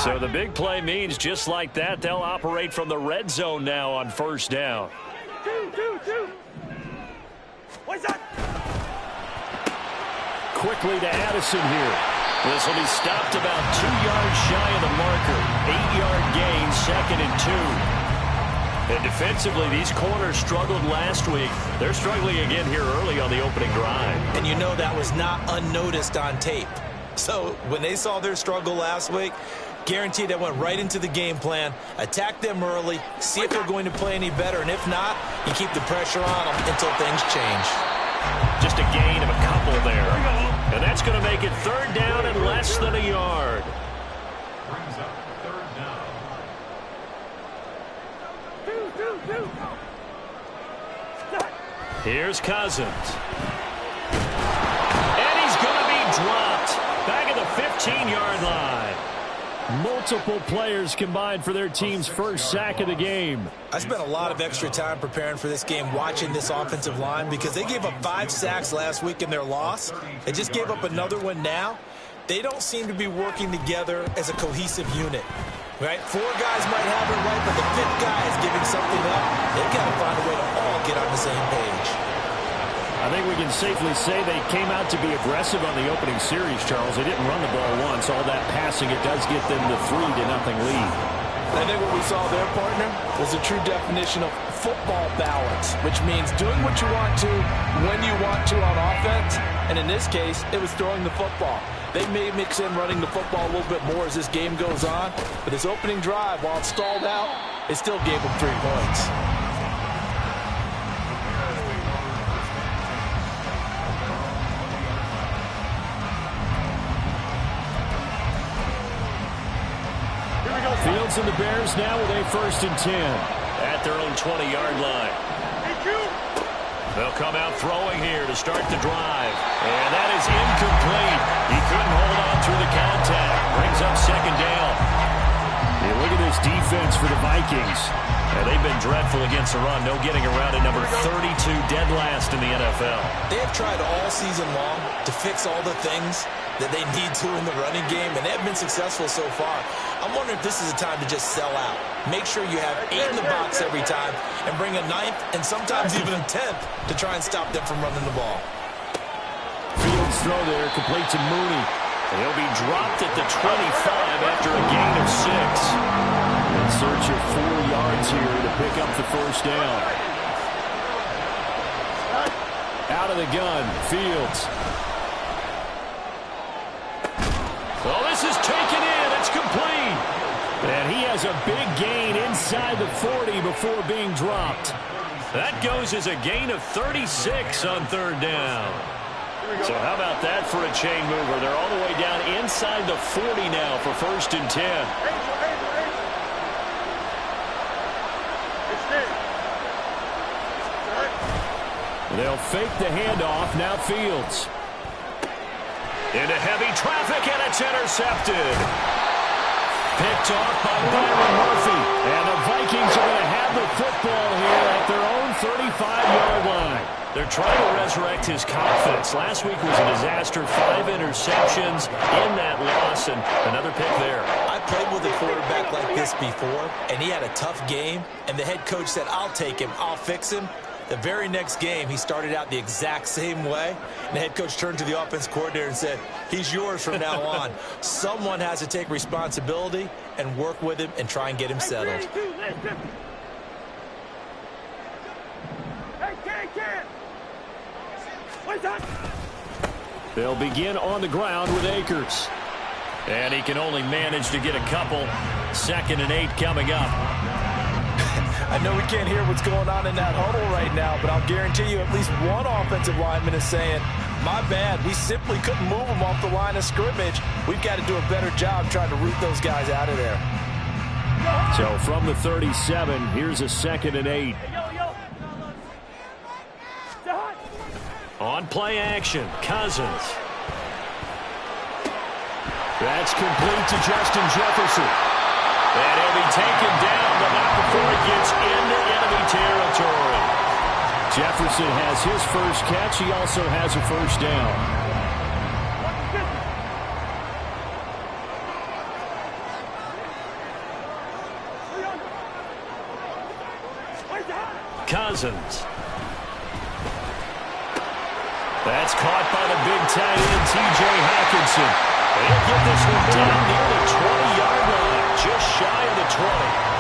So the big play means just like that, they'll operate from the red zone now on first down. Quickly to Addison here. This will be stopped about 2 yards shy of the marker. 8-yard gain, 2nd and 2. And defensively, these corners struggled last week. They're struggling again here early on the opening drive. And you know that was not unnoticed on tape. So when they saw their struggle last week, guaranteed they went right into the game plan, attack them early, see if they're going to play any better, and if not, you keep the pressure on them until things change. Just a gain of a couple there. And that's going to make it 3rd down and less than a yard. Brings up 3rd down. Here's Cousins. And he's going to be dropped. Back at the 15-yard line. Multiple players combined for their team's first sack of the game. I spent a lot of extra time preparing for this game watching this offensive line because they gave up 5 sacks last week in their loss. They just gave up another one now. They don't seem to be working together as a cohesive unit. Right? 4 guys might have it right, but the 5th guy is giving something up. They've got to find a way to all get on the same page. I think we can safely say they came out to be aggressive on the opening series, Charles. They didn't run the ball once. All that passing, it does get them the 3-0 lead. I think what we saw there, partner, was a true definition of football balance, which means doing what you want to when you want to on offense. And in this case, it was throwing the football. They may mix in running the football a little bit more as this game goes on. But this opening drive, while it stalled out, it still gave them 3 points. Fields and the Bears now with a 1st and 10 at their own 20-yard line. They'll come out throwing here to start the drive. And that is incomplete. He couldn't hold on through the contact. Brings up 2nd down. Yeah, look at this defense for the Vikings. They've been dreadful against the run. No getting around at number 32, dead last in the NFL. They have tried all season long to fix all the things that they need to in the running game, and they have been successful so far. I'm wondering if this is a time to just sell out. Make sure you have 8 in the box every time and bring a 9th and sometimes even a 10th to try and stop them from running the ball. Fields throw there, complete to Mooney. And he'll be dropped at the 25 after a gain of 6. In search of 4 yards here to pick up the 1st down. Out of the gun, Fields. Well, this is taken in. It's complete. And he has a big gain inside the 40 before being dropped. That goes as a gain of 36 on 3rd down. So how about that for a chain mover? They're all the way down inside the 40 now for 1st and 10. They'll fake the handoff. Now Fields. Into heavy traffic, and it's intercepted. Picked off by Byron Murphy. And the Vikings are going to have the football here at their own 35-yard line. They're trying to resurrect his confidence. Last week was a disaster. 5 interceptions in that loss, and another pick there. I played with a quarterback like this before, and he had a tough game, and the head coach said, I'll take him, I'll fix him. The very next game, he started out the exact same way. And the head coach turned to the offense coordinator and said, he's yours from now on. Someone has to take responsibility and work with him and try and get him settled. They'll begin on the ground with Akers. And he can only manage to get a couple. 2nd and 8 coming up. I know we can't hear what's going on in that huddle right now, but I'll guarantee you at least one offensive lineman is saying, my bad, we simply couldn't move them off the line of scrimmage. We've got to do a better job trying to root those guys out of there. So from the 37, here's a 2nd and 8. On play action, Cousins. That's complete to Justin Jefferson. And he'll be taken down, but not before it gets into enemy territory. Jefferson has his first catch. He also has a 1st down. Cousins. That's caught by the big tight end, T.J. Hawkinson. He'll get this one down near the 20-yard line, just shy of the 20.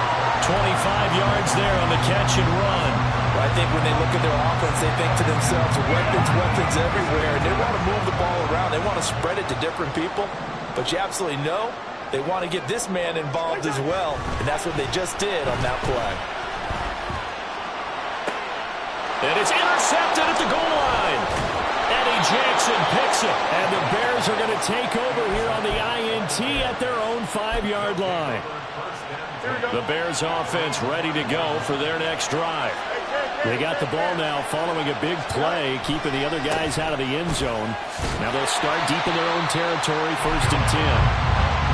25 yards there on the catch and run. I think when they look at their offense, they think to themselves, weapons everywhere, and they want to move the ball around. They want to spread it to different people, but you absolutely know they want to get this man involved as well, and that's what they just did on that play. And it's intercepted at the goal line. Eddie Jackson picks it, and the Bears are going to take over here on the INT at their own 5-yard line. The Bears offense ready to go for their next drive. They got the ball now following a big play, keeping the other guys out of the end zone. Now they'll start deep in their own territory, 1st and 10.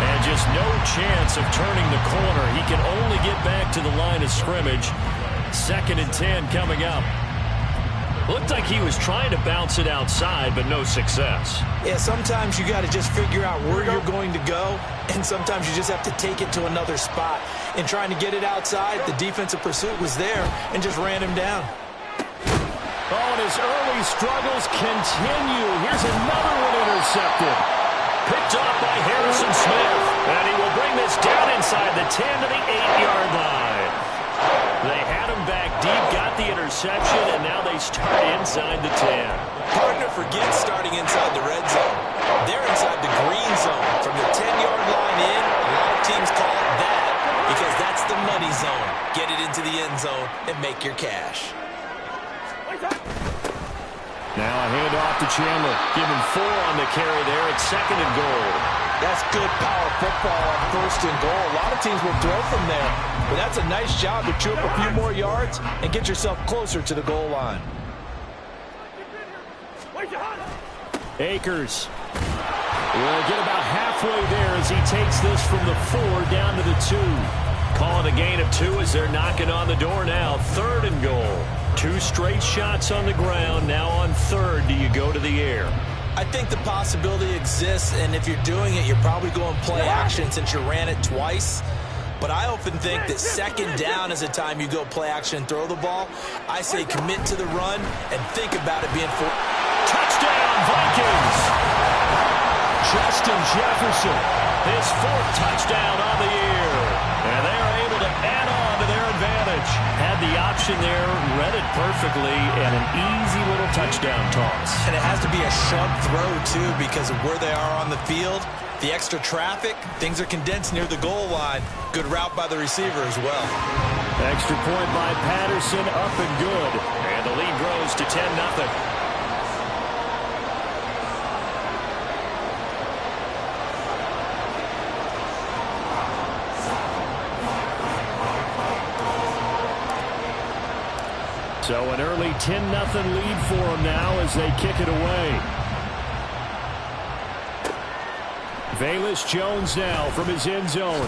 And just no chance of turning the corner. He can only get back to the line of scrimmage. 2nd and 10 coming up. Looked like he was trying to bounce it outside, but no success. Yeah, sometimes you got to just figure out where you're going to go, and sometimes you just have to take it to another spot. In trying to get it outside, the defensive pursuit was there and just ran him down. Oh, and his early struggles continue. Here's another one intercepted. Picked off by Harrison Smith, and he will bring this down inside the 10 to the 8-yard line. They had him back deep, got the interception, and now they start inside the 10. Partner forgets starting inside the red zone. They're inside the green zone. From the 10-yard line in, a lot of teams call it that because that's the money zone. Get it into the end zone and make your cash. Now a handoff to Chandler. Give him 4 on the carry there. It's 2nd and goal. That's good power football on 1st and goal. A lot of teams will throw from there, but that's a nice job to chew up a few more yards and get yourself closer to the goal line. Akers will get about halfway there as he takes this from the 4 down to the 2. Calling a gain of 2 as they're knocking on the door now. 3rd and goal. 2 straight shots on the ground. Now on 3rd, do you go to the air? I think the possibility exists, and if you're doing it, you're probably going play action since you ran it twice. But I often think that 2nd down is a time you go play action and throw the ball. I say commit to the run and think about it being for touchdown, Vikings! Justin Jefferson, his 4th touchdown on the year. And they are able to add on to their advantage. Had the option there, read it perfectly, and an easy little touchdown toss. And it has to be a sharp throw, too, because of where they are on the field. The extra traffic, things are condensed near the goal line. Good route by the receiver as well. Extra point by Patterson, up and good. And the lead grows to 10-0. So an early 10-0 lead for them now as they kick it away. Velus Jones now from his end zone.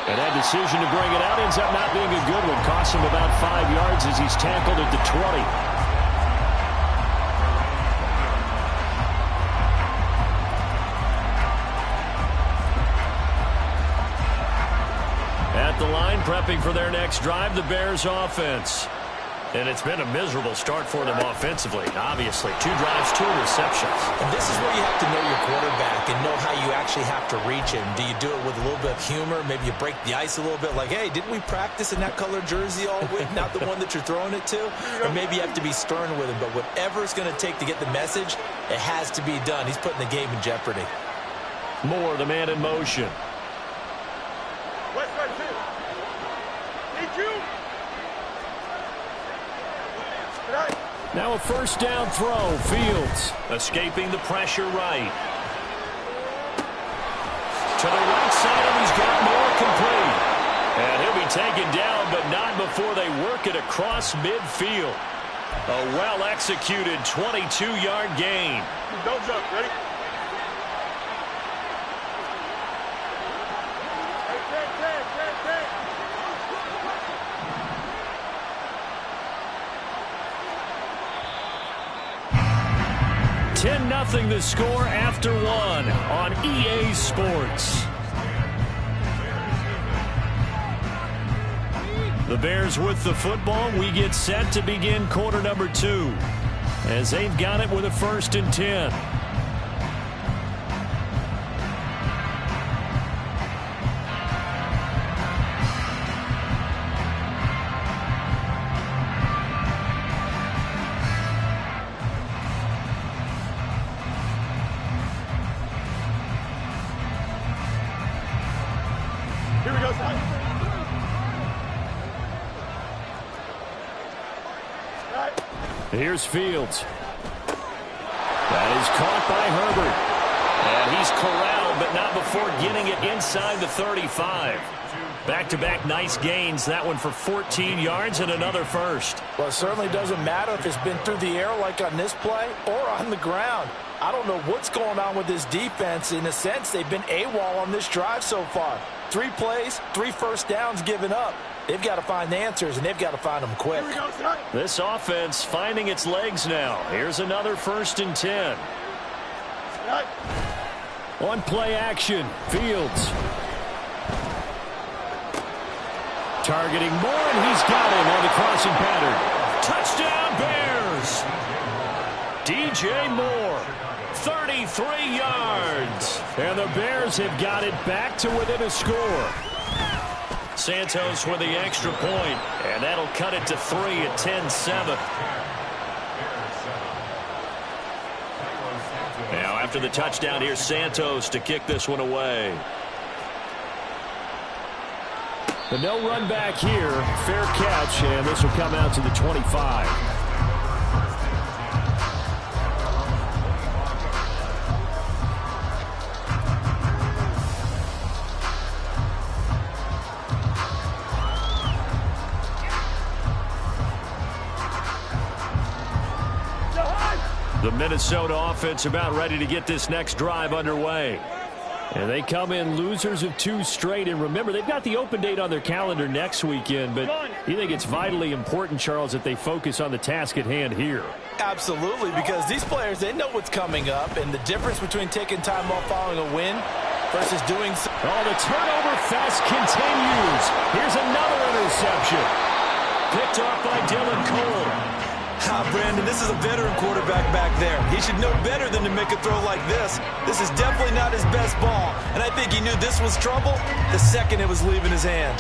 And that decision to bring it out ends up not being a good one. Costs him about 5 yards as he's tackled at the 20. At the line, prepping for their next drive, the Bears offense. And it's been a miserable start for them offensively, obviously. 2 drives, 2 receptions. And this is where you have to know your quarterback and know how you actually have to reach him. Do you do it with a little bit of humor? Maybe you break the ice a little bit like, hey, didn't we practice in that color jersey all week? Not the one that you're throwing it to? Or maybe you have to be stern with him. But whatever it's going to take to get the message, it has to be done. He's putting the game in jeopardy. More, the man in motion. West right two. Need you. Now a 1st down throw. Fields escaping the pressure right. To the right side, and he's got more complete. And he'll be taken down, but not before they work it across midfield. A well-executed 22-yard gain. Don't jump. Ready? Hey. 10-0 the score after 1 on EA Sports. The Bears with the football. We get set to begin quarter number 2 as they've got it with a 1st and 10. Here we go, son. Right. Here's Fields. That is caught by Herbert. And he's corralled, but not before getting it inside the 35. Back-to-back nice gains. That one for 14 yards and another first. Well, it certainly doesn't matter if it's been through the air like on this play or on the ground. I don't know what's going on with this defense. In a sense, they've been AWOL on this drive so far. 3 plays, 3 first downs given up. They've got to find answers, and they've got to find them quick. Here we go, son. This offense finding its legs now. Here's another 1st and 10. Right. On play action, Fields. Targeting Moore, and he's got him on the crossing pattern. Touchdown, Bears! DJ Moore, 33 yards. And the Bears have got it back to within a score. Santos with the extra point, and that'll cut it to 3 at 10-7. Now after the touchdown, here's Santos to kick this one away. The no run back here, fair catch, and this will come out to the 25. The Minnesota offense about ready to get this next drive underway. And they come in losers of 2 straight. And remember, they've got the open date on their calendar next weekend. But you think it's vitally important, Charles, that they focus on the task at hand here? Absolutely, because these players, they know what's coming up. And the difference between taking time off following a win versus doing so. Oh, the turnover fest continues. Here's another interception. Picked off by Dylan Cole. Brandon, this is a veteran quarterback back there. He should know better than to make a throw like this. This is definitely not his best ball, and I think he knew this was trouble the second it was leaving his hand.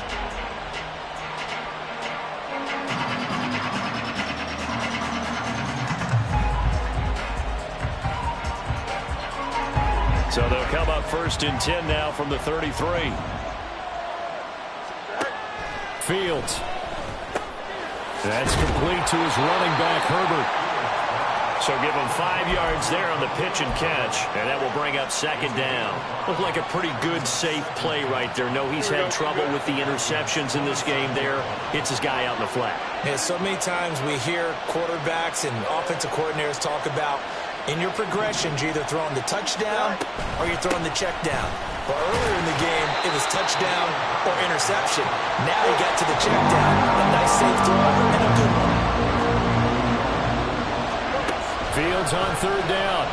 So they'll come up 1st and 10 now from the 33. Fields. That's complete to his running back, Herbert. So give him 5 yards there on the pitch and catch, and that will bring up 2nd down. Looked like a pretty good, safe play right there. No, he's had trouble with the interceptions in this game there. Hits his guy out in the flat. Yeah, so many times we hear quarterbacks and offensive coordinators talk about in your progressions, you're either throwing the touchdown or you're throwing the check down. Well, earlier in the game, it was touchdown or interception. Now he got to the check down. A nice safe throw and a good one. Fields on 3rd down.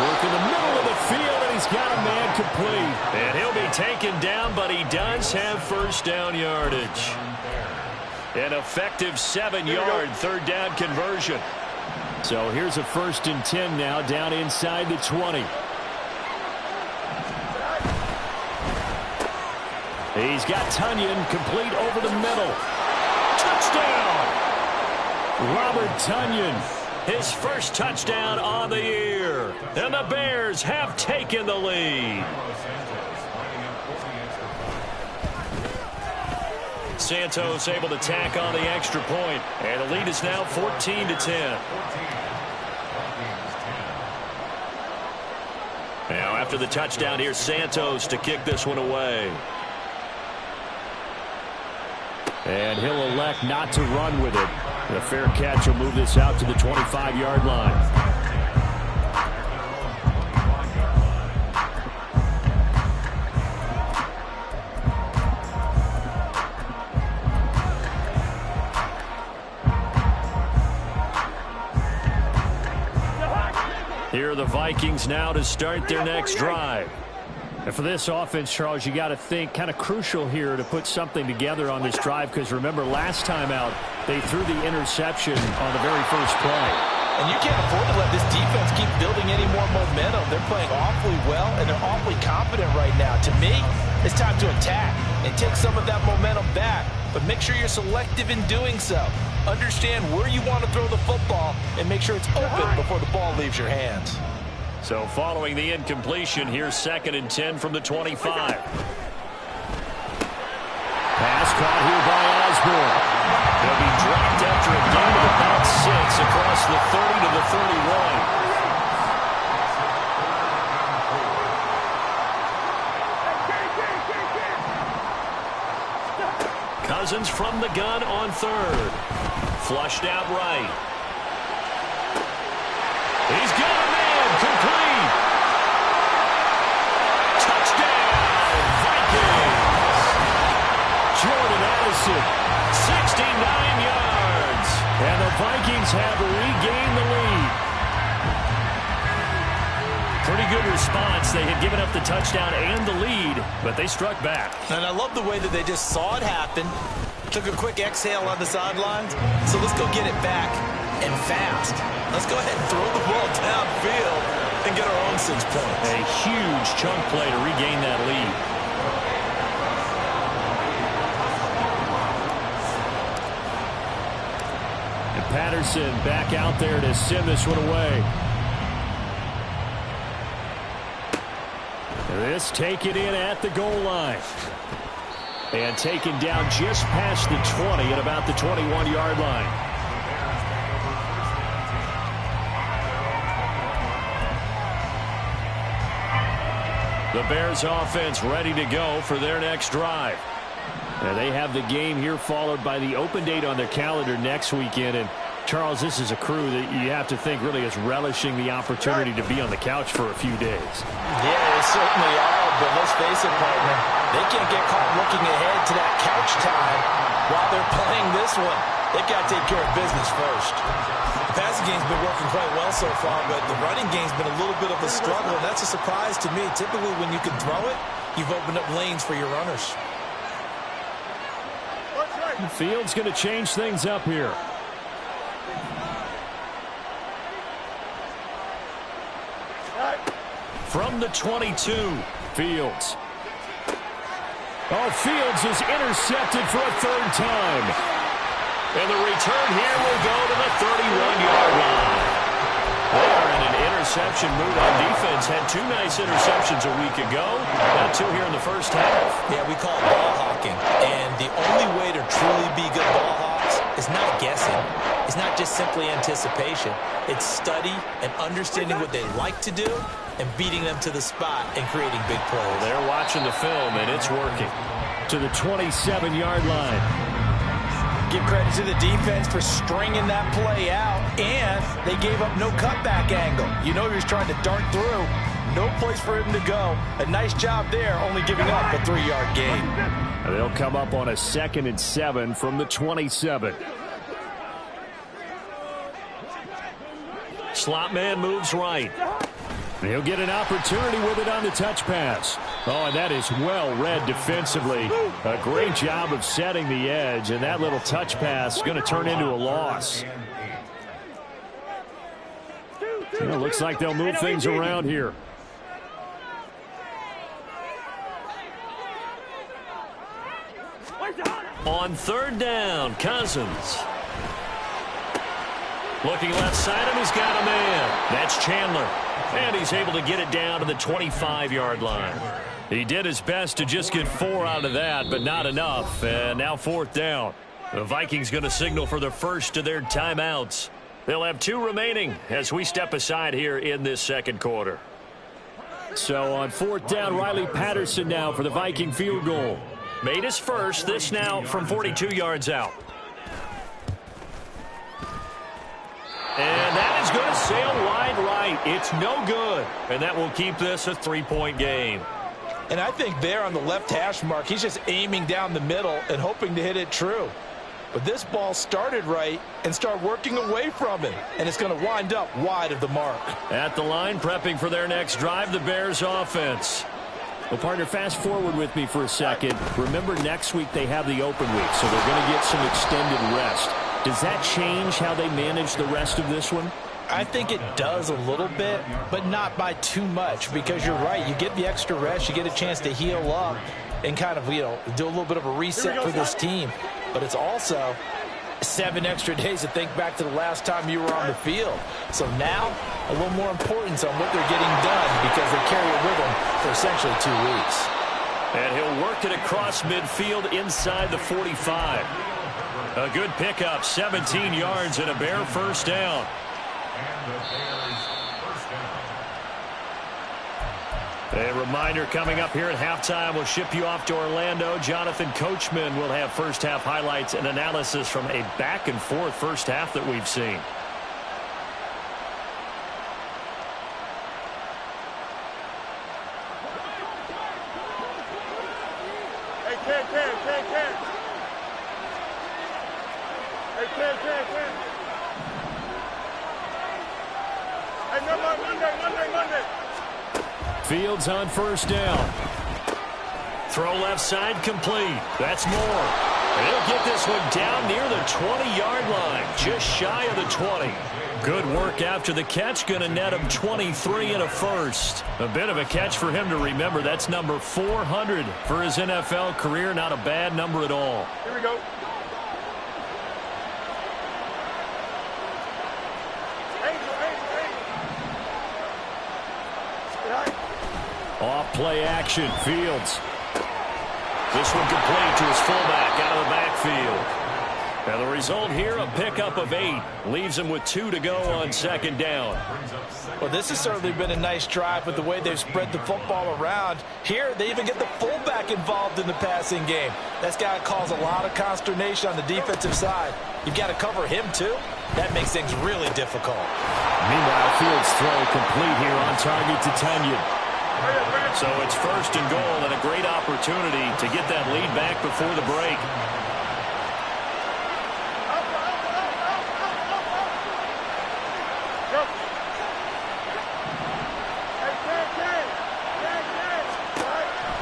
Work in the middle of the field, and he's got a man complete. And he'll be taken down, but he does have 1st down yardage. An effective 7-yard 3rd down conversion. So here's a 1st and 10 now down inside the 20. He's got Tunyon complete over the middle. Touchdown! Robert Tunyon, his 1st touchdown on the year. And the Bears have taken the lead. Santos able to tack on the extra point. And the lead is now 14-10. Now after the touchdown, here's Santos to kick this one away. And he'll elect not to run with it. The fair catch will move this out to the 25-yard line. Here are the Vikings now to start their next drive. And for this offense, Charles, you got to think kind of crucial here to put something together on this drive, because remember last time out they threw the interception on the very first play. And you can't afford to let this defense keep building any more momentum. They're playing awfully well, and they're awfully confident right now. To me, it's time to attack and take some of that momentum back, but make sure you're selective in doing so. Understand where you want to throw the football and make sure it's open before the ball leaves your hands. So following the incompletion, here's 2nd and 10 from the 25. Pass caught here by Osborne. He'll be dropped after a gain of about 6 across the 30 to the 31. Cousins from the gun on 3rd. Flushed out right. He's got a man. Complete. Touchdown, Vikings. Jordan Addison, 69 yards. And the Vikings have regained the lead. Pretty good response. They had given up the touchdown and the lead, but they struck back. And I love the way that they just saw it happen, took a quick exhale on the sidelines. So let's go get it back and fast. Let's go ahead and throw the ball downfield and get our own 6 points. A huge chunk play to regain that lead. And Patterson back out there to send this one away. This taken in at the goal line. And taken down just past the 20 at about the 21-yard line. The Bears offense ready to go for their next drive. And they have the game here followed by the open date on their calendar next weekend. And Charles, this is a crew that you have to think really is relishing the opportunity to be on the couch for a few days. Yeah, they certainly are, but let's face it, partner. They can't get caught looking ahead to that couch time while they're playing this one. They've got to take care of business first. The passing game's been working quite well so far, but the running game's been a little bit of a struggle, and that's a surprise to me. Typically, when you can throw it, you've opened up lanes for your runners. The field's going to change things up here. From the 22, Fields. Oh, Fields is intercepted for a 3rd time. And the return here will go to the 31-yard line. They are in an interception mood on defense. Had 2 nice interceptions a week ago. Now 2 here in the first half. Yeah, we call it ball hawking. And the only way to truly be good ball hawks is not guessing. It's not just simply anticipation. It's study and understanding what they like to do and beating them to the spot and creating big plays. They're watching the film, and it's working. To the 27-yard line. Give credit to the defense for stringing that play out, and they gave up no cutback angle. You know he was trying to dart through. No place for him to go. A nice job there, only giving up a 3-yard gain. And they'll come up on a 2nd and 7 from the 27. Slot man moves right. He'll get an opportunity with it on the touch pass. Oh, and that is well read defensively. A great job of setting the edge, and that little touch pass is going to turn into a loss. It looks like they'll move things around here. On 3rd down, Cousins. Looking left side him, he's got a man. That's Chandler. And he's able to get it down to the 25-yard line. He did his best to just get 4 out of that, but not enough. And now 4th down. The Vikings going to signal for the first of their timeouts. They'll have 2 remaining as we step aside here in this 2nd quarter. So on 4th down, Riley Patterson now for the Viking field goal. Made his first, this now from 42 yards out. And that is going to sail wide right. It's no good. And that will keep this a 3-point game. And I think there on the left hash mark, he's just aiming down the middle and hoping to hit it true. But this ball started right and started working away from him. And it's going to wind up wide of the mark. At the line, prepping for their next drive, the Bears offense. Well, partner, fast forward with me for a second. Remember, next week they have the open week, so they're going to get some extended rest. Does that change how they manage the rest of this one? I think it does a little bit, but not by too much, because you're right. You get the extra rest. You get a chance to heal up and kind of, do a little bit of a reset for this team. But it's also 7 extra days to think back to the last time you were on the field. So now, a little more importance on what they're getting done because they carry it with them for essentially 2 weeks. And he'll work it across midfield inside the 45. A good pickup, 17 yards and a Bear first down. A reminder coming up here at halftime, we'll ship you off to Orlando. Jonathan Coachman will have first half highlights and analysis from a back and forth first half that we've seen. Hey, Ken. Hey, Ken. Hey, Monday. Fields on first down. Throw left side complete. That's Moore. And he'll get this one down near the 20-yard line, just shy of the 20. Good work after the catch, going to net him 23 and a first. A bit of a catch for him to remember. That's number 400 for his NFL career. Not a bad number at all. Here we go. Off play action, Fields. This one complete to his fullback out of the backfield. And the result here, a pickup of 8. Leaves him with 2 to go on second down. Well, this has certainly been a nice drive with the way they've spread the football around. Here, they even get the fullback involved in the passing game. That's got to cause a lot of consternation on the defensive side. You've got to cover him, too. That makes things really difficult. Meanwhile, Fields' throw complete here on target to Tunyon. So it's first and goal and a great opportunity to get that lead back before the break.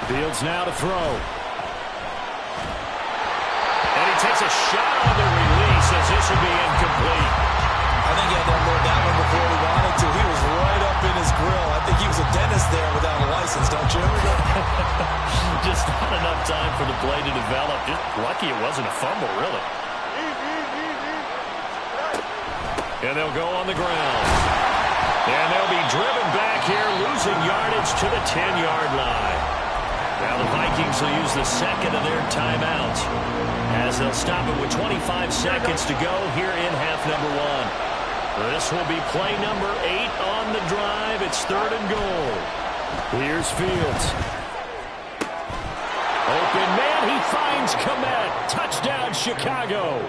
Fields now to throw. And he takes a shot on the release as this would be incomplete. I think he had that one before he wanted to. He was right up in his grill. I think he was a dentist there without a license, don't you? Just not enough time for the play to develop. Just lucky it wasn't a fumble, really. And they'll go on the ground. And they'll be driven back here, losing yardage to the 10-yard line. Now the Vikings will use the second of their timeouts as they'll stop it with 25 seconds to go here in half number 1. This will be play number 8 on the drive. It's third and goal. Here's Fields. Open man, he finds Komet. Touchdown, Chicago.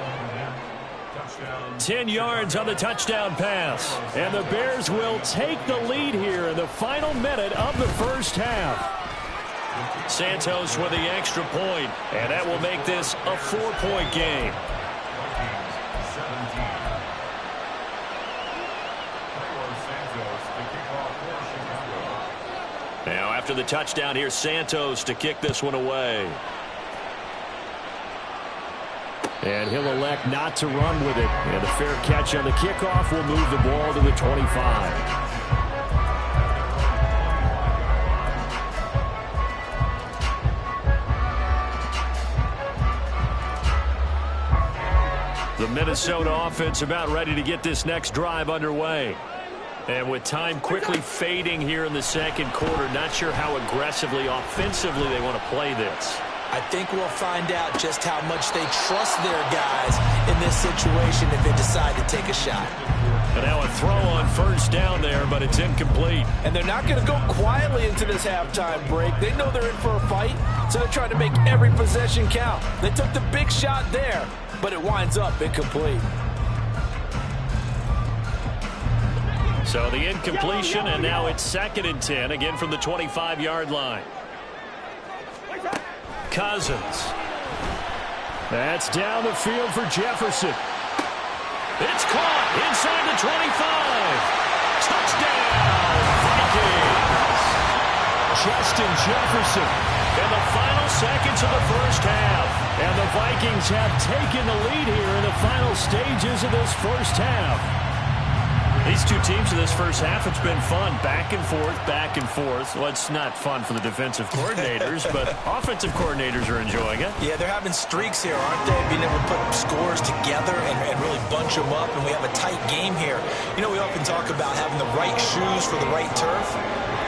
10 yards on the touchdown pass. And the Bears will take the lead here in the final minute of the first half. Santos with the extra point, and that will make this a 4-point game. Now after the touchdown, here's Santos to kick this one away. And he'll elect not to run with it. And a fair catch on the kickoff will move the ball to the 25. The Minnesota offense about ready to get this next drive underway. And with time quickly fading here in the second quarter, not sure how aggressively, offensively they want to play this. I think we'll find out just how much they trust their guys in this situation if they decide to take a shot. And now a throw on first down there, but it's incomplete. And they're not going to go quietly into this halftime break. They know they're in for a fight, so they're trying to make every possession count. They took the big shot there, but it winds up incomplete. So the incompletion, and now it's 2nd and 10, again from the 25-yard line. Cousins. That's down the field for Jefferson. It's caught inside the 25. Touchdown, Vikings. Justin Jefferson. In the final seconds of the first half. And the Vikings have taken the lead here in the final stages of this first half. These two teams in this first half, it's been fun. Back and forth, back and forth. Well, it's not fun for the defensive coordinators, but offensive coordinators are enjoying it. Yeah, they're having streaks here, aren't they? Being able to put scores together and really bunch them up, and we have a tight game here. You know, we often talk about having the right shoes for the right turf.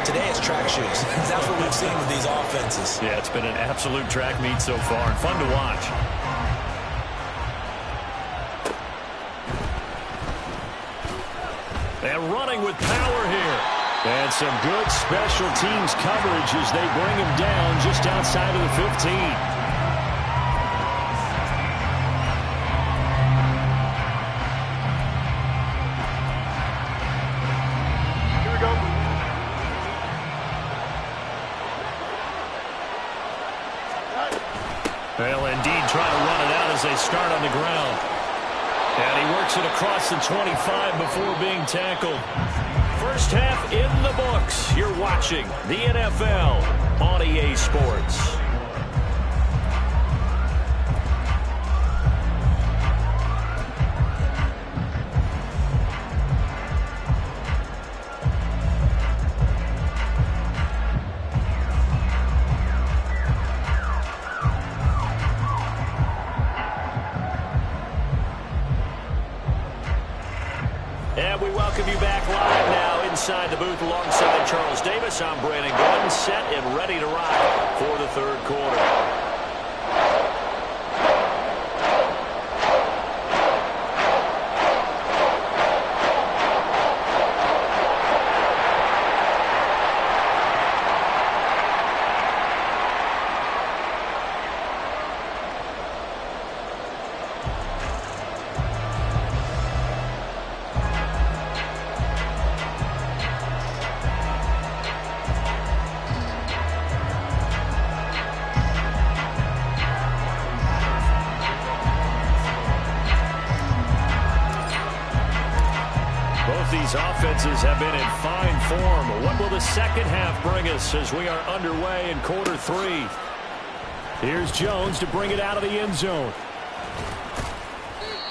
Today it's track shoes. That's what we've seen with these offenses. Yeah, it's been an absolute track meet so far, and fun to watch. And running with power here. And some good special teams coverage as they bring him down just outside of the 15. Here we go. Well, indeed, trying to run it out as they start on the ground. And he works it across the 25 before being tackled. First half in the books. You're watching the NFL on EA Sports. And we welcome you back live now inside the booth alongside Charles Davis. I'm Brandon Gordon, set and ready to rock for the third quarter. These offenses have been in fine form. What will the second half bring us as we are underway in quarter three? Here's Jones to bring it out of the end zone.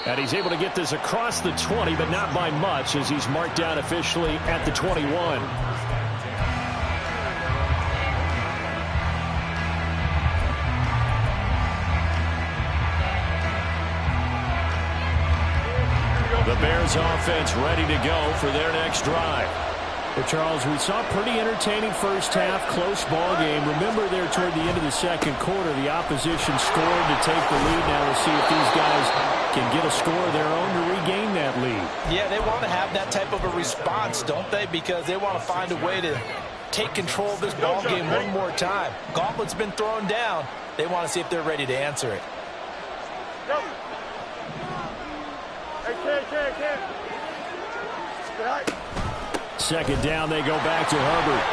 And he's able to get this across the 20, but not by much as he's marked down officially at the 21. The Bears offense ready to go for their next drive. Well, Charles, we saw a pretty entertaining first half, close ball game. Remember there toward the end of the second quarter, the opposition scored to take the lead. Now we'll see if these guys can get a score of their own to regain that lead. Yeah, they want to have that type of a response, don't they? Because they want to find a way to take control of this ball game one more time. Gauntlet's been thrown down. They want to see if they're ready to answer it. Go. Hey, Ken. Second down, they go back to Herbert.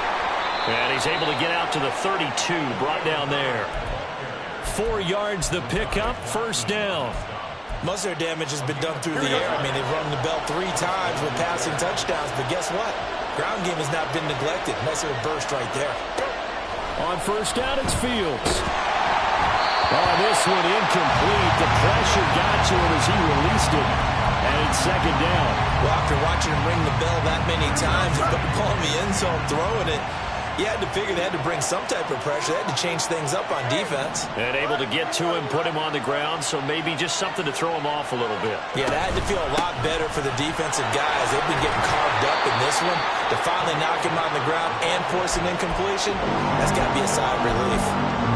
And he's able to get out to the 32, brought down there. 4 yards the pickup, first down. Most of their damage has been done through the air. I mean, they've rung the bell 3 times with passing touchdowns, but guess what? Ground game has not been neglected. Nice little burst right there. On first down, it's Fields. Oh, this one incomplete. The pressure got to him as he released it. And it's second down. Well, after watching him ring the bell that many times and put the ball in the end zone throwing it, you had to figure they had to bring some type of pressure. They had to change things up on defense. And able to get to him, put him on the ground, so maybe just something to throw him off a little bit. Yeah, that had to feel a lot better for the defensive guys. They've been getting carved up in this one. To finally knock him on the ground and force an incompletion, that's got to be a sigh of relief.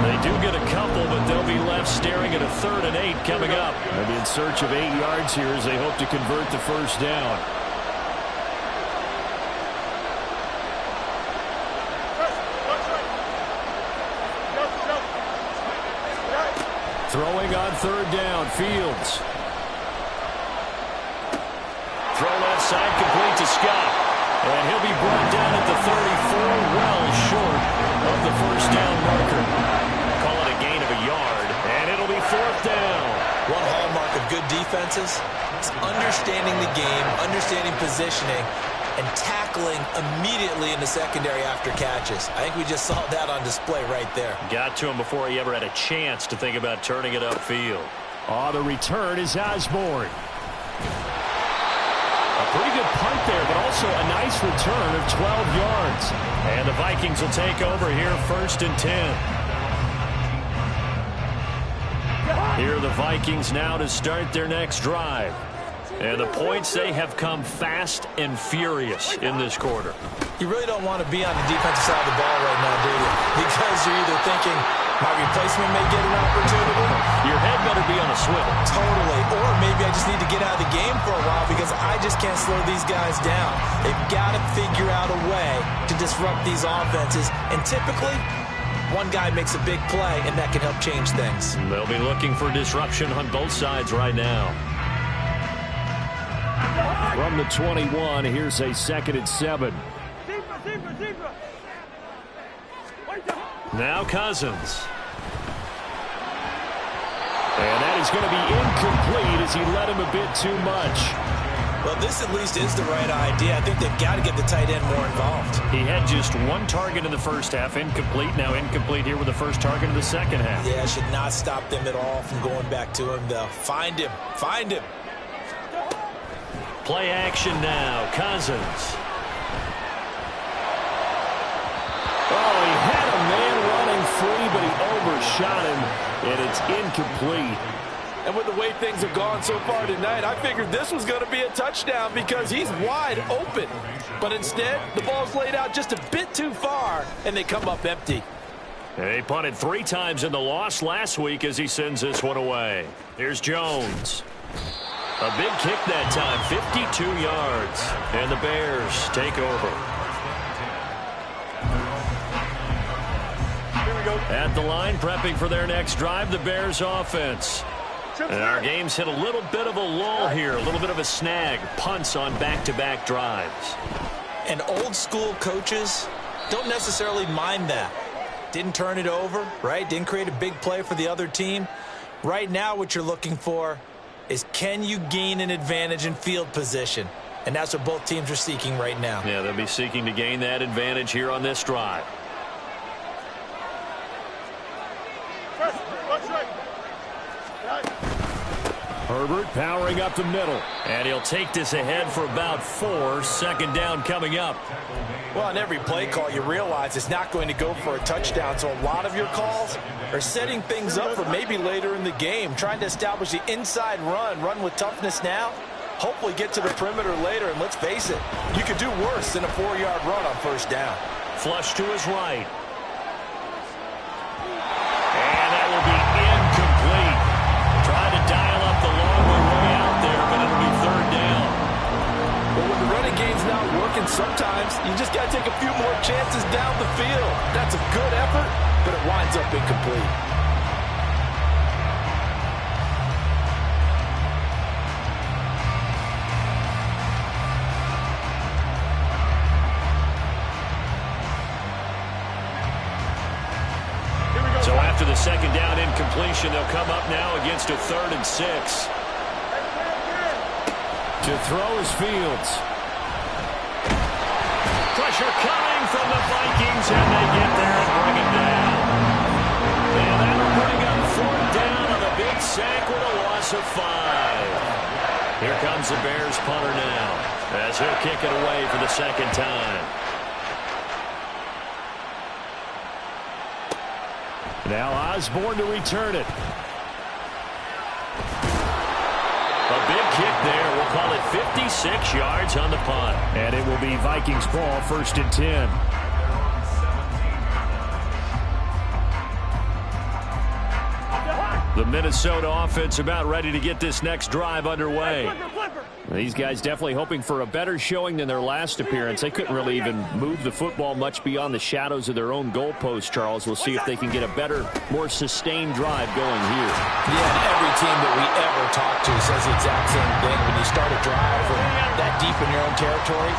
They do get a couple, but they'll be left staring at a 3rd and 8 coming up. They'll be in search of 8 yards here as they hope to convert the first down. Throwing on 3rd down, Fields. Throw left side, complete to Scott. And he'll be brought down at the 34, well short of the first down marker. Call it a gain of a yard, and it'll be 4th down. One hallmark of good defenses is understanding the game, understanding positioning, and tackling immediately in the secondary after catches. I think we just saw that on display right there. Got to him before he ever had a chance to think about turning it upfield. The return is Osborne. A pretty good punt there, but also a nice return of 12 yards. And the Vikings will take over here, 1st and 10. Here are the Vikings now to start their next drive. And the points, they have come fast and furious in this quarter. You really don't want to be on the defensive side of the ball right now, do you? Because you're either thinking, my replacement may get an opportunity. Your head better be on a swivel. Totally. Or maybe I just need to get out of the game for a while because I just can't slow these guys down. They've got to figure out a way to disrupt these offenses. And typically, one guy makes a big play, and that can help change things. They'll be looking for disruption on both sides right now. From the 21, here's a 2nd and 7. Now Cousins. And that is going to be incomplete as he led him a bit too much. Well, this at least is the right idea. I think they've got to get the tight end more involved. He had just one target in the first half, incomplete. Now incomplete here with the first target in the second half. Yeah, should not stop them at all from going back to him, though. Find him. Find him. Play action now. Cousins. Oh, he had a man running free, but he overshot him, and it's incomplete. And with the way things have gone so far tonight, I figured this was going to be a touchdown because he's wide open. But instead, the ball's laid out just a bit too far, and they come up empty. He punted 3 times in the loss last week as he sends this one away. Here's Jones. A big kick that time, 52 yards. And the Bears take over. At the line, prepping for their next drive, the Bears offense. And our game's hit a little bit of a lull here, a little bit of a snag. Punts on back-to-back drives. And old school coaches don't necessarily mind that. Didn't turn it over, right? Didn't create a big play for the other team. Right now what you're looking for is can you gain an advantage in field position? And that's what both teams are seeking right now. Yeah, they'll be seeking to gain that advantage here on this drive. Herbert powering up the middle. And he'll take this ahead for about 4. 2nd down coming up. Well, on every play call, you realize it's not going to go for a touchdown. So a lot of your calls are setting things up for maybe later in the game, trying to establish the inside run with toughness now, hopefully get to the perimeter later. And let's face it, you could do worse than a 4-yard run on 1st down. Flush to his right. And that will be incomplete. Try to dial up the long way out there, but it'll be 3rd down. Well, when the running game's not working, sometimes you just got to take a few more chances down the field. That's a good effort, but it winds up incomplete. So after the 2nd down incompletion, they'll come up now against a 3rd and 6. To throw is Fields. Pressure coming from the Vikings, and they get there and bring it down. And that'll bring up 4th down on a big sack with a loss of 5. Here comes the Bears punter now, as he'll kick it away for the 2nd time. Now Osborne to return it. A big kick there. We'll call it 56 yards on the punt. And it will be Vikings ball, 1st and 10. The Minnesota offense about ready to get this next drive underway. These guys definitely hoping for a better showing than their last appearance. They couldn't really even move the football much beyond the shadows of their own goalpost, Charles. We'll see if they can get a better, more sustained drive going here. Yeah, and every team that we ever talk to says the exact same thing. When you start a drive from that deep in your own territory,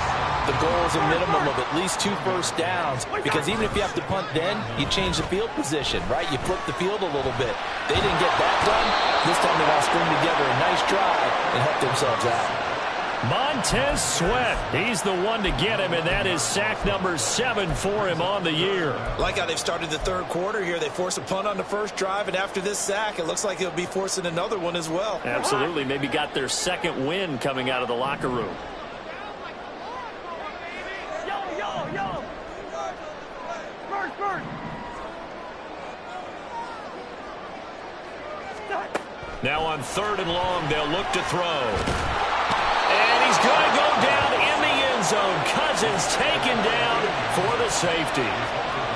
the goal is a minimum of at least 2 first downs, because even if you have to punt then, you change the field position, right? You flip the field a little bit. They didn't get that done. This time they want to string together a nice drive and help themselves out. Montez Sweat, he's the one to get him, and that is sack number 7 for him on the year. Like how they've started the third quarter here. They force a punt on the first drive, and after this sack, it looks like they'll be forcing another one as well. Absolutely. Maybe got their second win coming out of the locker room. Now on 3rd and long, they'll look to throw. And he's going to go down in the end zone. Cousins taken down for the safety.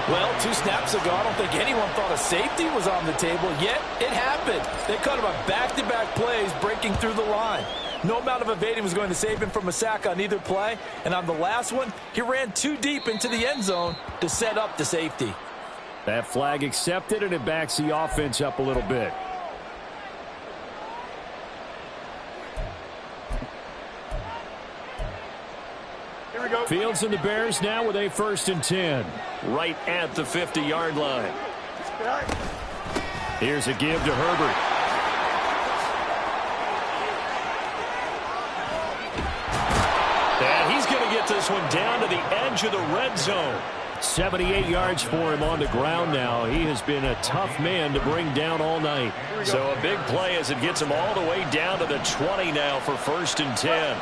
Well, 2 snaps ago, I don't think anyone thought a safety was on the table, yet it happened. They cut him on back-to-back plays, breaking through the line. No amount of evading was going to save him from a sack on either play, and on the last one, he ran too deep into the end zone to set up the safety. That flag accepted, and it backs the offense up a little bit. Fields and the Bears now with a 1st and 10. Right at the 50-yard line. Here's a give to Herbert. And he's going to get this one down to the edge of the red zone. 78 yards for him on the ground now. He has been a tough man to bring down all night. So a big play as it gets him all the way down to the 20 now for 1st and 10.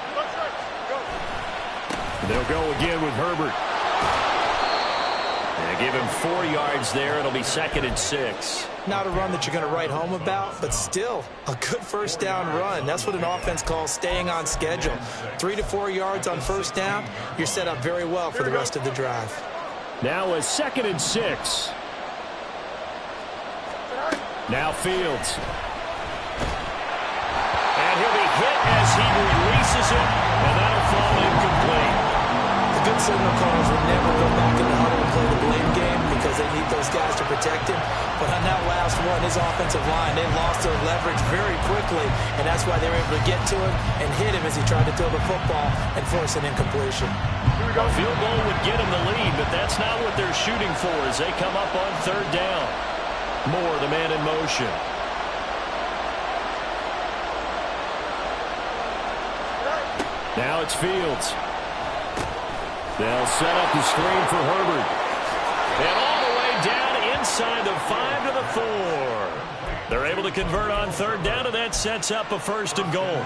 They'll go again with Herbert. And give him 4 yards there. It'll be 2nd and 6. Not a run that you're going to write home about, but still a good first down run. That's what an offense calls staying on schedule. 3 to 4 yards on first down. You're set up very well for the rest of the drive. Now a 2nd and 6. Now Fields. And he'll be hit as he releases it, and that'll fall incomplete. Good signal callers will never go back in the huddle and play the blame game because they need those guys to protect him. But on that last one, his offensive line, they lost their leverage very quickly, and that's why they were able to get to him and hit him as he tried to throw the football and force an incompletion. A field goal would get him the lead, but that's not what they're shooting for as they come up on 3rd down. Moore, the man in motion. Now it's Fields. They'll set up the screen for Herbert. And all the way down inside the 5 to the 4. They're able to convert on 3rd down, and that sets up a 1st and goal.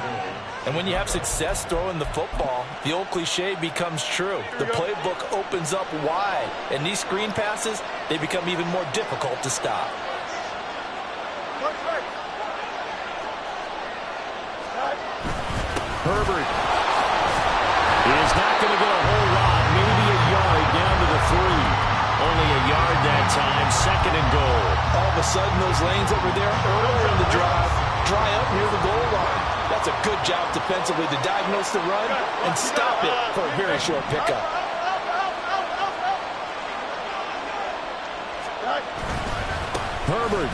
And when you have success throwing the football, the old cliche becomes true. The playbook opens up wide, and these screen passes, they become even more difficult to stop. Herbert is not going to go a whole lot, maybe a yard down to the 3. Only a yard that time, 2nd and goal. All of a sudden, those lanes that were there earlier in the drive dry up near the goal line. That's a good job defensively to diagnose the run and stop it for a very short pickup. Herbert.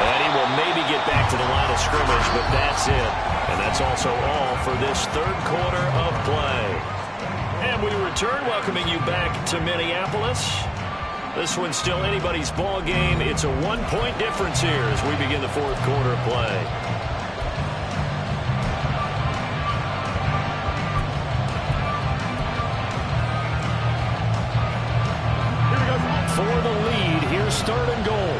And he will maybe get back to the line of scrimmage, but that's it. And that's also all for this 3rd quarter of play. And we return, welcoming you back to Minneapolis. This one's still anybody's ball game. It's a 1-point difference here as we begin the 4th quarter of play. For the lead, here's 3rd and goal.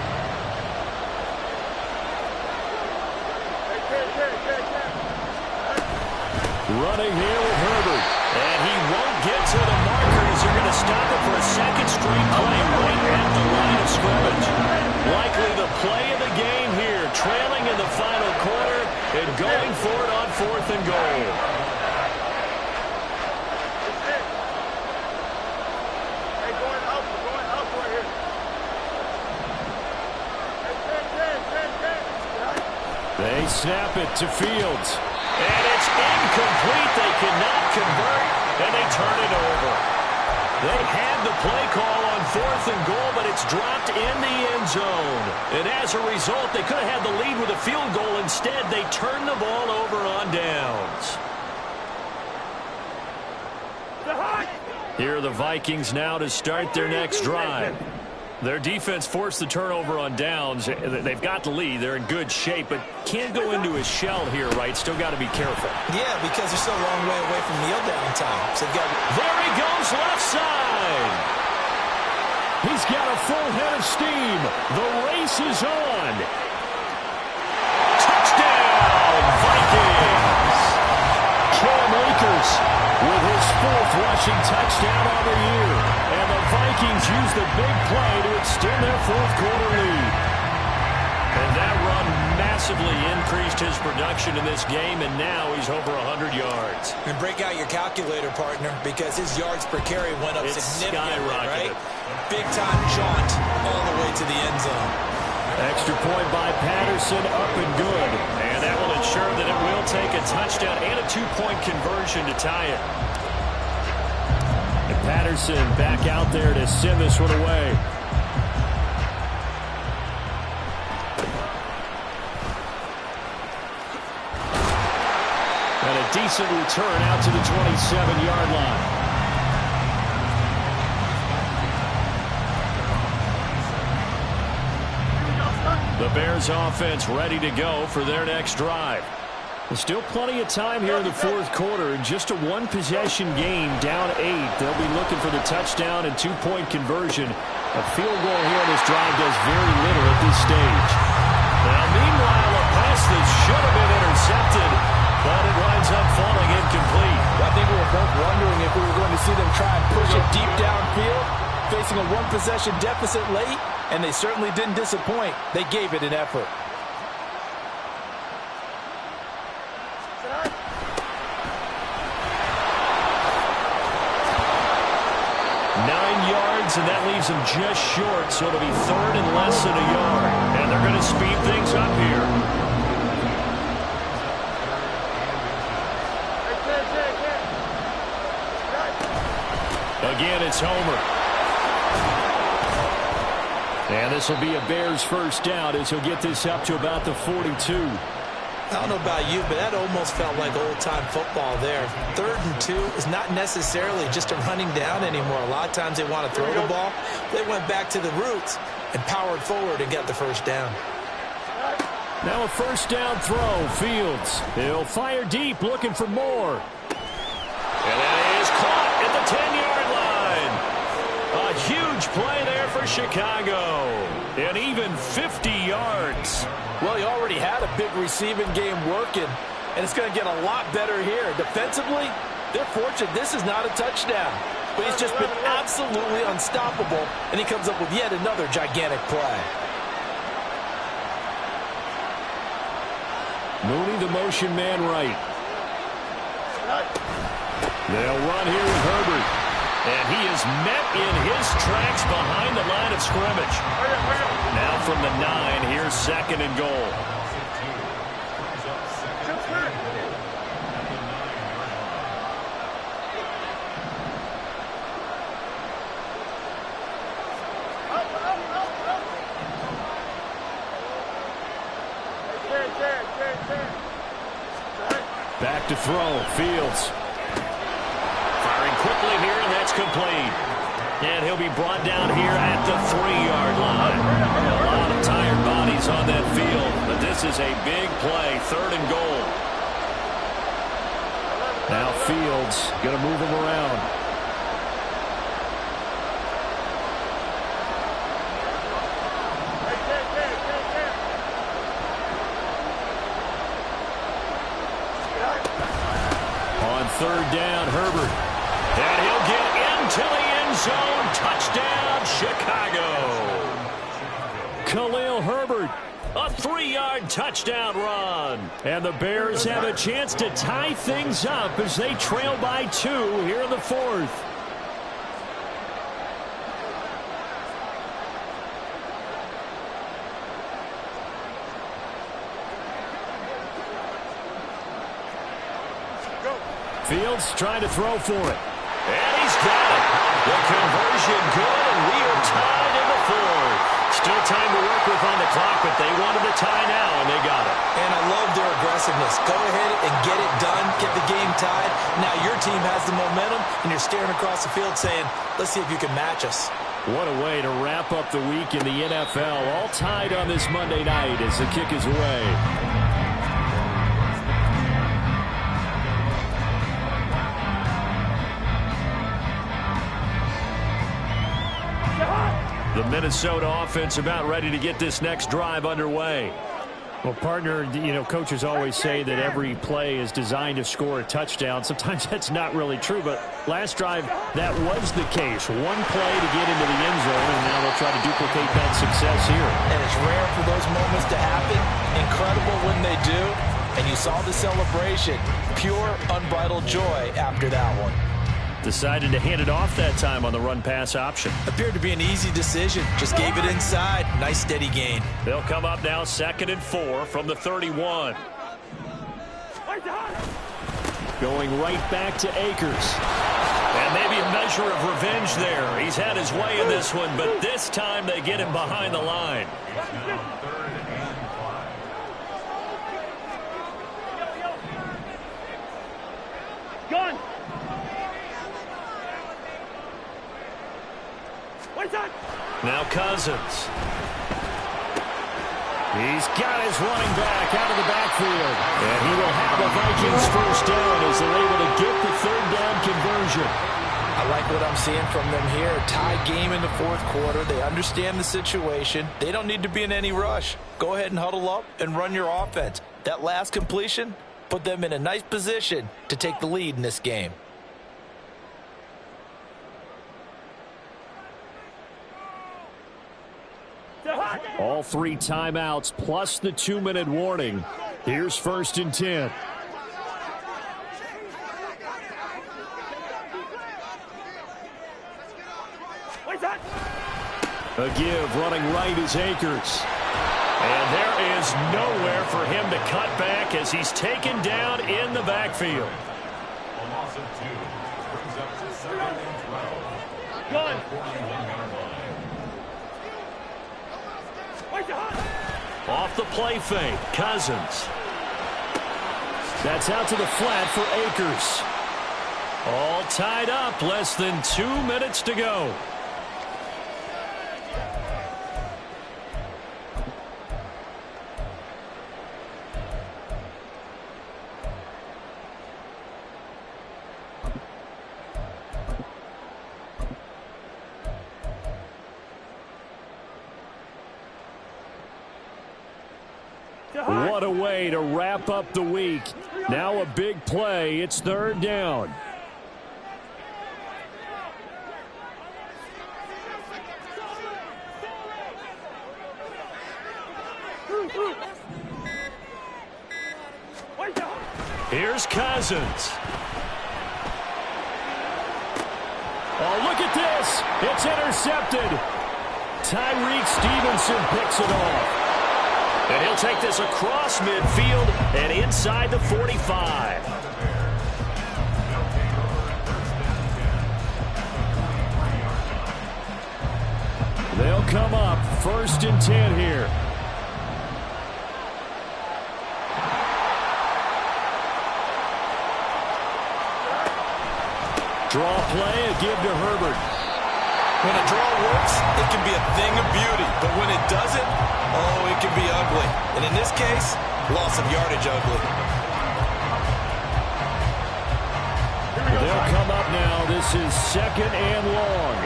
Running here with Herbert. And he won't get to the markers. They're going to stop it for a 2nd straight play right at the line of scrimmage. Likely the play of the game here, trailing in the final quarter and going for it on 4th and goal. They snap it to Fields. And it's incomplete. They cannot convert, and they turn it over. They had the play call on 4th and goal, but it's dropped in the end zone. And as a result, they could have had the lead with a field goal. Instead, they turned the ball over on downs. Here are the Vikings now to start their next drive. Their defense forced the turnover on downs. They've got the lead. They're in good shape, but can't go into a shell here, right? Still got to be careful. Yeah, because they're still a long way away from kneel down time. So there he goes, left side. He's got a full head of steam. The race is on. Touchdown, Vikings. Cam Akers with his 4th rushing touchdown on the year. And the Vikings use the big play to extend their 4th quarter lead. And that run massively increased his production in this game, and now he's over 100 yards. And break out your calculator, partner, because his yards per carry went up significantly, right? Big-time jaunt all the way to the end zone. Extra point by Patterson, up and good. And that will ensure that it will take a touchdown and a 2-point conversion to tie it. And Patterson back out there to send this one away. And a decent return out to the 27-yard line. The Bears offense ready to go for their next drive. There's still plenty of time here in the 4th quarter. Just a 1-possession game, down 8. They'll be looking for the touchdown and 2-point conversion. A field goal here on this drive does very little at this stage. Now, meanwhile, a pass that should have been intercepted, but it winds up falling incomplete. I think we were both wondering if we were going to see them try and push it deep downfield, facing a 1-possession deficit late, and they certainly didn't disappoint. They gave it an effort. 9 yards, and that leaves them just short, so it'll be 3rd and less than a yard. And they're going to speed things up here. Again, it's Homer. And this will be a Bears first down as he'll get this up to about the 42. I don't know about you, but that almost felt like old-time football there. 3rd and 2 is not necessarily just a running down anymore. A lot of times they want to throw the ball. They went back to the roots and powered forward and got the first down. Now a first down throw. Fields. He'll fire deep, looking for more. And that is caught at the 10-yard line. A huge play there for Chicago. And even 50 yards. Well, he already had a big receiving game working, and it's going to get a lot better here. Defensively, they're fortunate this is not a touchdown. But he's just been absolutely unstoppable, and he comes up with yet another gigantic play. Mooney, the motion man right. They'll run here with Herbert. And he is met in his tracks behind the line of scrimmage. Now from the 9, here's 2nd and goal. Back to throw. Fields. Firing quickly here, and that's complete. And he'll be brought down here at the 3-yard line. A lot of tired bodies on that field, but this is a big play, 3rd and goal. Now Fields going to move him around. On 3rd down, Herbert. And he'll get into the end zone. Touchdown, Chicago. Khalil Herbert, a 3-yard touchdown run. And the Bears have a chance to tie things up as they trail by 2 here in the 4th. Fields trying to throw for it. And he's got it. The conversion good, and we are tied in the 4th. Still time to work with on the clock, but they wanted to tie now, and they got it. And I love their aggressiveness. Go ahead and get it done. Get the game tied. Now your team has the momentum, and you're staring across the field saying, let's see if you can match us. What a way to wrap up the week in the NFL. All tied on this Monday night as the kick is away. The Minnesota offense about ready to get this next drive underway. Well, partner, coaches always say that every play is designed to score a touchdown. Sometimes that's not really true, but last drive, that was the case. One play to get into the end zone, and now they'll try to duplicate that success here. And it's rare for those moments to happen. Incredible when they do. And you saw the celebration. Pure, unbridled joy after that one. Decided to hand it off that time on the run-pass option. Appeared to be an easy decision. Just gave it inside. Nice steady gain. They'll come up now 2nd and 4 from the 31. Going right back to Akers. And maybe a measure of revenge there. He's had his way in this one, but this time they get him behind the line. Gun! Now Cousins. He's got his running back out of the backfield. And he will have a Vikings first down as they're able to get the 3rd down conversion. I like what I'm seeing from them here. Tie game in the 4th quarter. They understand the situation. They don't need to be in any rush. Go ahead and huddle up and run your offense. That last completion put them in a nice position to take the lead in this game. All 3 timeouts plus the 2-minute warning. Here's 1st and 10. A give running right is Akers. And there is nowhere for him to cut back as he's taken down in the backfield. A loss of 2 brings up to 2nd and 12. Gun! Off the play fake, Cousins. That's out to the flat for Akers. All tied up, less than 2 minutes to go. What a way to wrap up the week. Now a big play. It's 3rd down. Here's Cousins. Oh, look at this. It's intercepted. Tyreek Stevenson picks it off. And he'll take this across midfield and inside the 45. They'll come up 1st and 10 here. Draw play, a give to Herbert. When a draw works, it can be a thing of beauty. But when it doesn't, oh, it can be ugly. And in this case, loss of yardage ugly. They'll come up now. This is 2nd and long.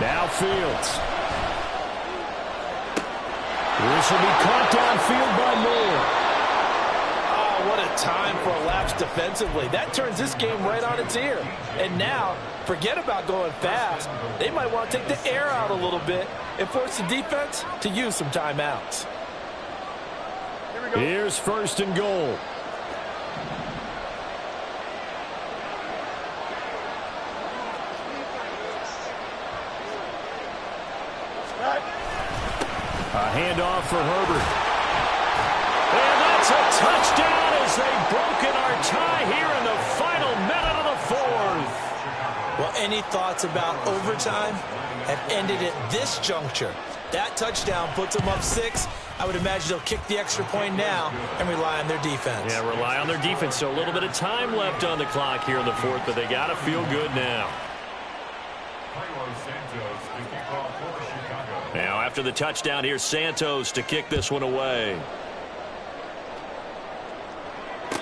Now Fields. This will be caught downfield by Moore. What a time for a lapse defensively. That turns this game right on its ear. And now, forget about going fast. They might want to take the air out a little bit and force the defense to use some timeouts. Here's 1st and goal. A handoff for Herbert. And that's a touchdown as they've broken our tie here in the final minute of the 4th. Well, any thoughts about overtime have ended at this juncture. That touchdown puts them up 6. I would imagine they'll kick the extra point now and rely on their defense. Yeah, rely on their defense. So a little bit of time left on the clock here in the fourth, but they got to feel good now. Now, after the touchdown, here's Santos to kick this one away.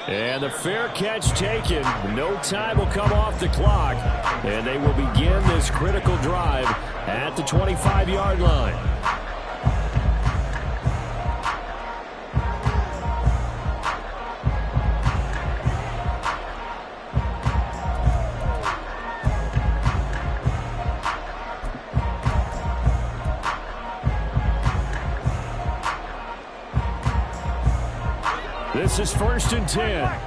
And the fair catch taken. No time will come off the clock. And they will begin this critical drive at the 25-yard line. This is 1st and 10.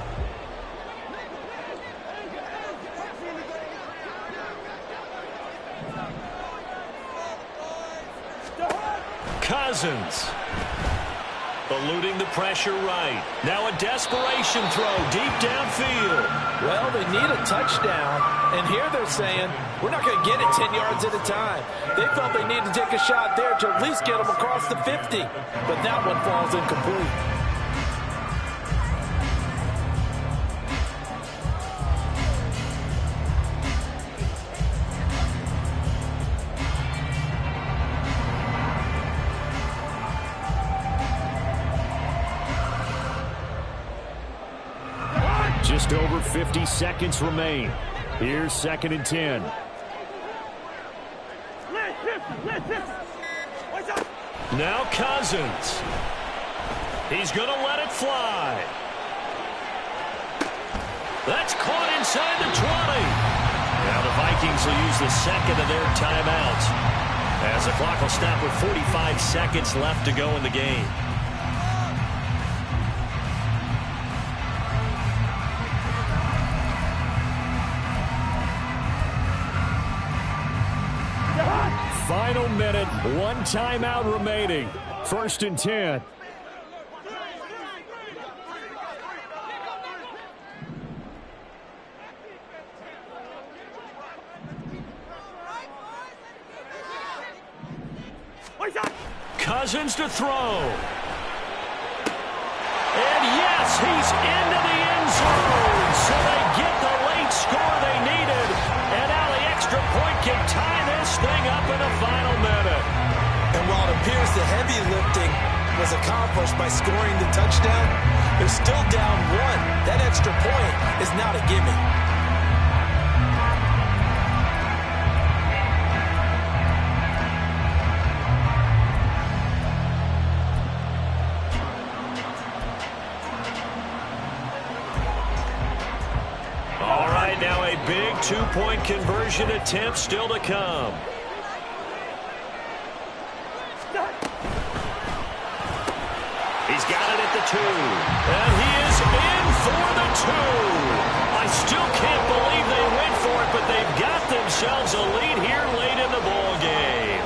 Cousins. Eluding the pressure right. Now a desperation throw deep downfield. Well, they need a touchdown, and here they're saying, we're not going to get it 10 yards at a time. They felt they needed to take a shot there to at least get them across the 50, but that one falls incomplete. Just over 50 seconds remain. Here's 2nd and 10. Now Cousins. He's going to let it fly. That's caught inside the 20. Now the Vikings will use the second of their timeouts, as the clock will stop with 45 seconds left to go in the game. Final minute, one timeout remaining. 1st and 10. Cousins to throw. And yes, he's into the end zone. So they get the late score they needed. And now the extra point can tie this thing up in the final minute. And while it appears the heavy lifting was accomplished by scoring the touchdown, they're still down one. That extra point is not a gimme. All right, now a big two-point conversion attempt still to come. He's got it at the 2. And he is in for the 2. I still can't believe they went for it, but they've got themselves a lead here late in the ball game.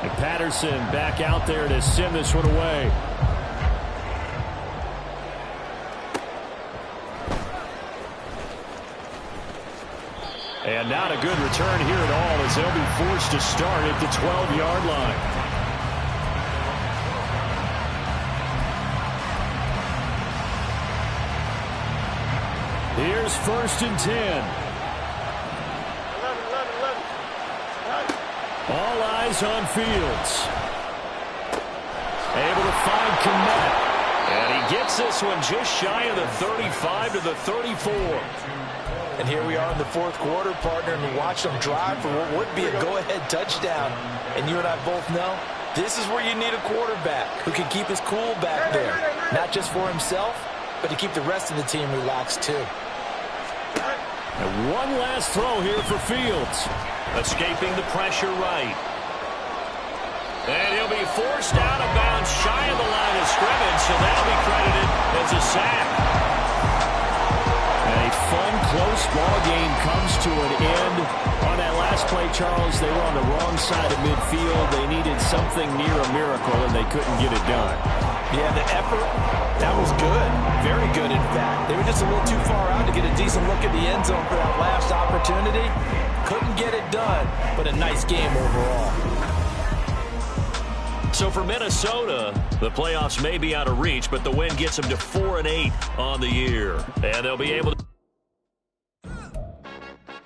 And Patterson back out there to send this one away. And not a good return here at all, as they'll be forced to start at the 12-yard line. Here's 1st and 10. All eyes on Fields. Able to find Kmet. And he gets this one just shy of the 35 to the 34. And here we are in the fourth quarter, partner, and we watch them drive for what would be a go-ahead touchdown. And you and I both know this is where you need a quarterback who can keep his cool back there. Not just for himself, but to keep the rest of the team relaxed too. And one last throw here for Fields. Escaping the pressure right. And he'll be forced out of bounds shy of the line of scrimmage, so that'll be credited as a sack. A fun, close ball game comes to an end. On that last play, Charles, they were on the wrong side of midfield. They needed something near a miracle, and they couldn't get it done. Yeah, the effort, that was good. Very good, in fact. They were just a little too far out to get a decent look at the end zone for that last opportunity. Couldn't get it done, but a nice game overall. So for Minnesota, the playoffs may be out of reach, but the win gets them to 4-8 on the year. And they'll be able to